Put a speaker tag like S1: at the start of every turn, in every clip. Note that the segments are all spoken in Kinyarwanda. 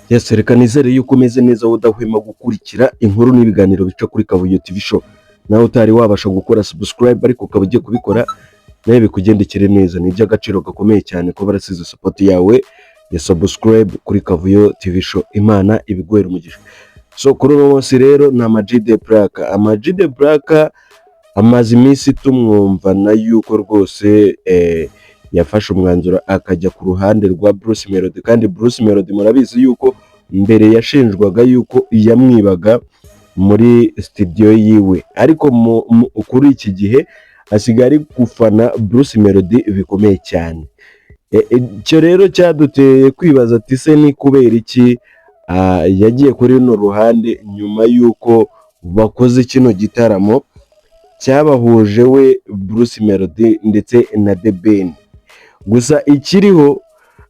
S1: Yes, reka nizere yuko umeze neza udahwema gukurikira inkuru n'ibiganiro bica kuri Kabuye TV Show. Nawe utari wabasha gukora subscribe ariko ukaba ugiye kubikora nawe bikugendekere neza. Ni iby'agaciro gakomeye cyane kuba warasize support yawe ya subscribe kuri Kabuye TV Show. Imana ibiguhere umugisha. So kuri uno munsi rero ni Ama G The Black. Ama G The Black amaze iminsi tumwumva na yuko rwose yafashe umwanzuro akajya ku ruhande rwa Bruce Melody, kandi Bruce Melody murabizi yuko mbere yashinjwaga yuko yamwibaga muri studio yiwe, ariko kuri iki gihe asigaye ari gufana Bruce Melody bikomeye cyane. Icyo rero cyaduteye kwibaza ati se ni kubera iki yagiye kuri runo ruhande nyuma yuko bakoze kino gitaramo cyabahuje we Bruce Melody ndetse na The Ben. Gusa ikiriho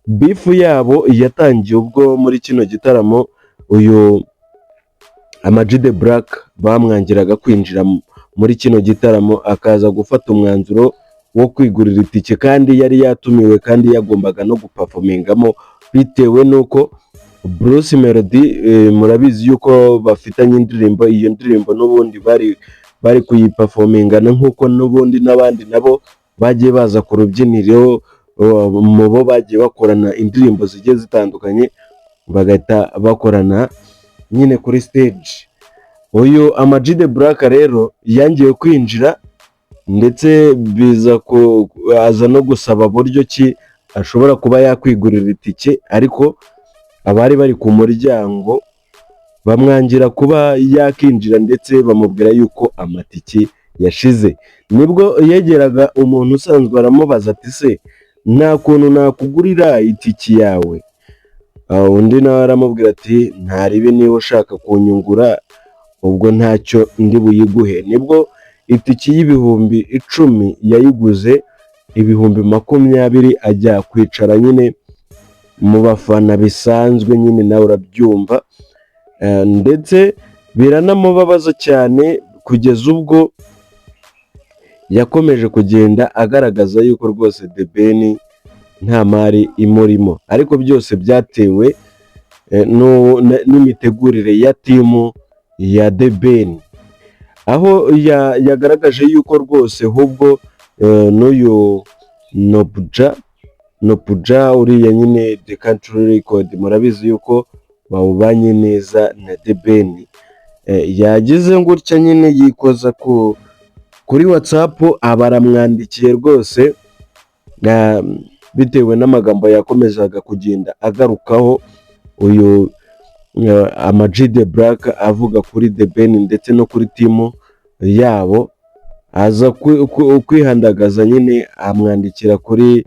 S1: bifu yabo yatangiye ubwo muri kino gitaramo uyu Ama G The Black bamwangiraga kwinjira muri kino gitaramo, akaza gufata umwanzuro wo kwigurira itike, kandi yari yatumiwe kandi yagombaga no guperformingamo bitewe nuko Bruce Melody murabizi yuko bafitanye indirimbo. Iyo ndirimbo n'ubundi bari kuyiperformingana nk'uko n'ubundi n'abandi nabo bagiye baza ku rubyiniro mu bo bagiye bakorana indirimbo zigiye zitandukanye, bagahita bakorana nyine kuri stage. Uyu Ama G The Black rero yangiye kwinjira ndetse biza aza no gusaba buryo ki ashobora kuba yakwigurira itike, ariko abari bari ku muryango bamwangira kuba yakinjira ndetse bamubwira yuko amatike yashize. Nibwo yegeraga umuntu usanzwe aramubaza ati se nta kuntu nakugurira itiki yawe? Undi nawe aramubwira ati ntaribe, niba ushaka kunyungura ubwo ntacyo ndi buyiguhe. Nibwo itiki y'ibihumbi 10 yayiguze ibihumbi 20 ajya kwicara nyine mu bafana bisanzwe, nyine nawe urabyumva. Ndetse biranamubabaza cyane kugeza ubwo yakomeje kugenda agaragaza yuko rwose The Ben nta mari imurimo, ariko byose byatewe n'imitegurire ya timu ya The Ben, aho yagaragaje yuko rwose ahubwo n'uyu Nopuja uriya nyine The Country Record murabizi yuko bawubanye neza na The Ben, yagize gutya nyine yikoza kuri WhatsApp abaramwandikiye rwose, bitewe n'amagambo yakomezaga kugenda agarukaho uyu Ama G The Black avuga kuri The Ben ndetse no kuri timu yabo. Aza kwihandagaza nyine amwandikira kuri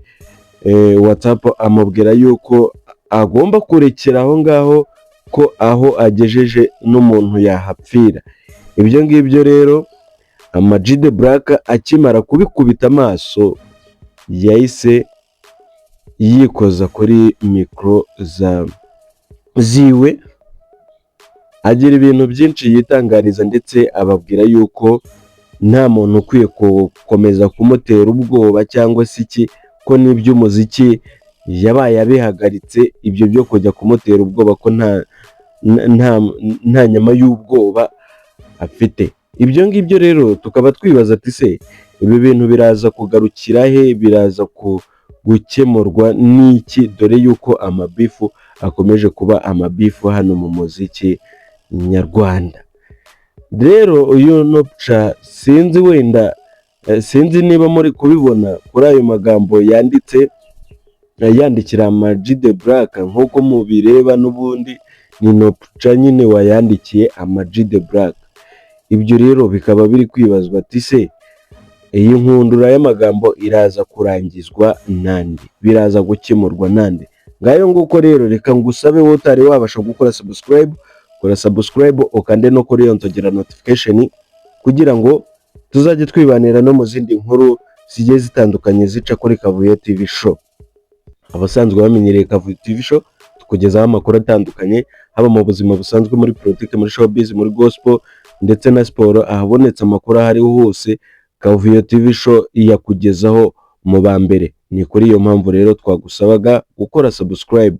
S1: WhatsApp amubwira yuko agomba kurekera aho ngaho, ko aho agejeje n'umuntu yahapfira. Ibyo ngibyo rero Ama G The Black akimara kubikubita amaso yahise yikoza kuri mikoro ziwe, agira ibintu byinshi yitangariza ndetse ababwira yuko nta muntu ukwiye gukomeza kumutera ubwoba cyangwa se iki, ko n'iby'umuziki yabaye abihagaritse, ibyo byo kujya kumutera ubwoba ko nta nyama y'ubwoba afite. Ibyo ngibyo rero tukaba twibaza ati se ibi bintu biraza kugarukira he, biraza gukemurwa n'iki, dore yuko amabifu akomeje kuba amabifu hano mu muziki nyarwanda. Rero uyu Nopuja sinzi niba muri kubibona kuri ayo magambo yandikira Ama G The Black, nk'uko mubireba n'ubundi ni Nopuja nyine wayandikiye Ama G The Black. Ibyo rero bikaba biri kwibazwa ati se iyi nkundura y'amagambo iraza kurangizwa nande, biraza gukemurwa nande? Ngayo nguko rero, reka ngusabe wowe utari wabasha gukora subscribe, kora subscribe ukande no kuri iyo nzogera notification, kugira ngo tuzajye twibanira no mu zindi nkuru zigiye zitandukanye zica kuri Kabuye TV Show. Abasanzwe bamenyereye Kabuye TV Show tukugezaho amakuru atandukanye, haba mu buzima busanzwe, muri politiki, muri showbiz, muri gospel ndetse na siporo. Ahabonetse amakuru ahariho hose Kabuye TV Show iyakugezaho mu ba mbere. Ni kuri iyo mpamvu rero twagusabaga gukora subscribe.